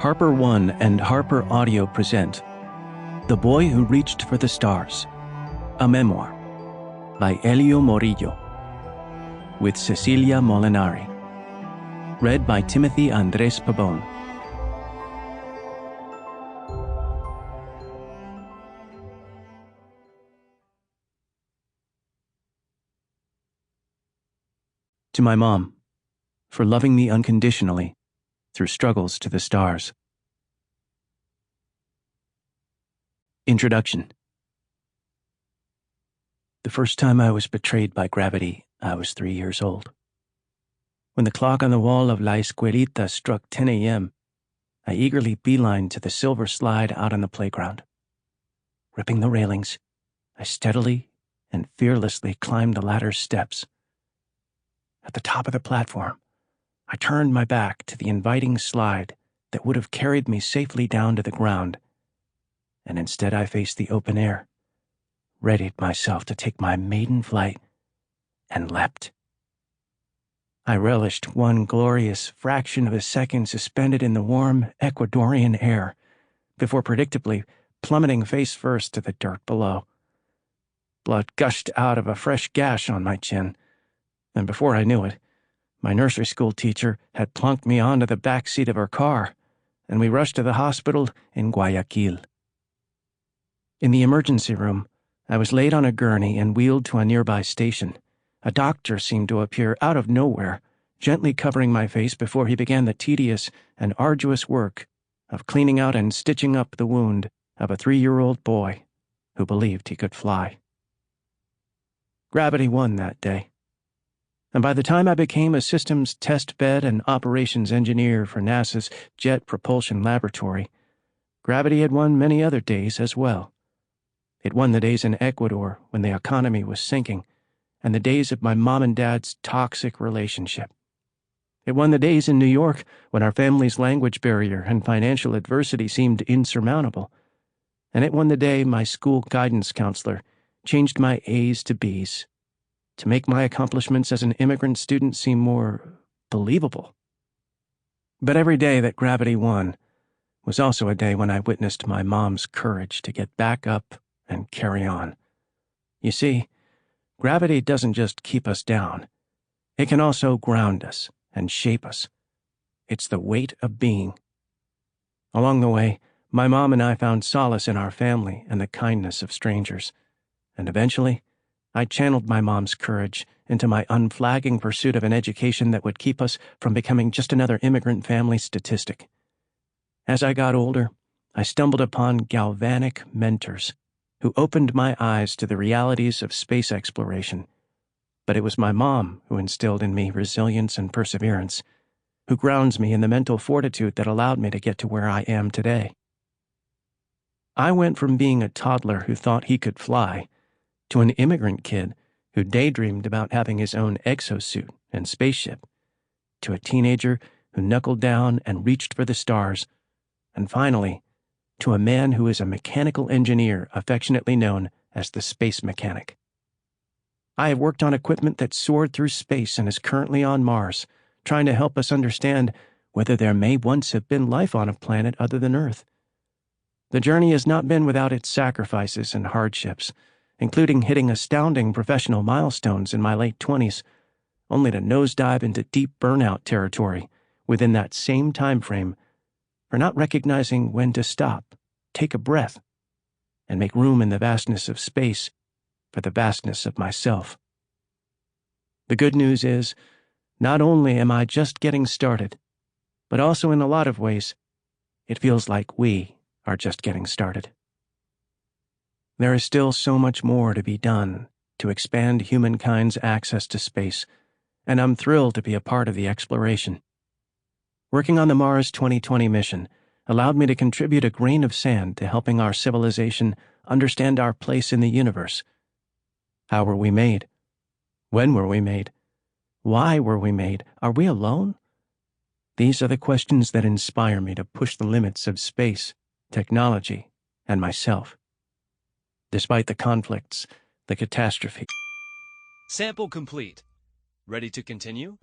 Harper One and HarperAudio present The Boy Who Reached for the Stars, a memoir by Elio Morillo, with Cecilia Molinari, read by Timothy Andrés Pabon. To my mom, for loving me unconditionally through struggles to the stars. Introduction. The first time I was betrayed by gravity, I was 3 years old. When the clock on the wall of La Escuelita struck 10 a.m., I eagerly beelined to the silver slide out on the playground. Ripping the railings, I steadily and fearlessly climbed the ladder's steps. At the top of the platform, I turned my back to the inviting slide that would have carried me safely down to the ground, and instead I faced the open air, readied myself to take my maiden flight, and leapt. I relished one glorious fraction of a second suspended in the warm Ecuadorian air before predictably plummeting face first to the dirt below. Blood gushed out of a fresh gash on my chin, and before I knew it, my nursery school teacher had plunked me onto the back seat of her car, and we rushed to the hospital in Guayaquil. In the emergency room, I was laid on a gurney and wheeled to a nearby station. A doctor seemed to appear out of nowhere, gently covering my face before he began the tedious and arduous work of cleaning out and stitching up the wound of a 3-year-old boy who believed he could fly. Gravity won that day. And by the time I became a systems test bed and operations engineer for NASA's Jet Propulsion Laboratory, gravity had won many other days as well. It won the days in Ecuador when the economy was sinking, and the days of my mom and dad's toxic relationship. It won the days in New York when our family's language barrier and financial adversity seemed insurmountable. And it won the day my school guidance counselor changed my A's to B's, to make my accomplishments as an immigrant student seem more believable. But every day that gravity won was also a day when I witnessed my mom's courage to get back up and carry on. You see, gravity doesn't just keep us down. It can also ground us and shape us. It's the weight of being. Along the way, my mom and I found solace in our family and the kindness of strangers. And eventually, I channeled my mom's courage into my unflagging pursuit of an education that would keep us from becoming just another immigrant family statistic. As I got older, I stumbled upon galvanic mentors who opened my eyes to the realities of space exploration. But it was my mom who instilled in me resilience and perseverance, who grounds me in the mental fortitude that allowed me to get to where I am today. I went from being a toddler who thought he could fly to an immigrant kid who daydreamed about having his own exosuit and spaceship, to a teenager who knuckled down and reached for the stars, and finally, to a man who is a mechanical engineer affectionately known as the space mechanic. I have worked on equipment that soared through space and is currently on Mars, trying to help us understand whether there may once have been life on a planet other than Earth. The journey has not been without its sacrifices and hardships, including hitting astounding professional milestones in my late 20s, only to nosedive into deep burnout territory within that same time frame for not recognizing when to stop, take a breath, and make room in the vastness of space for the vastness of myself. The good news is, not only am I just getting started, but also in a lot of ways, it feels like we are just getting started. There is still so much more to be done to expand humankind's access to space, and I'm thrilled to be a part of the exploration. Working on the Mars 2020 mission allowed me to contribute a grain of sand to helping our civilization understand our place in the universe. How were we made? When were we made? Why were we made? Are we alone? These are the questions that inspire me to push the limits of space, technology, and myself. Despite the conflicts, the catastrophe. Sample complete. Ready to continue?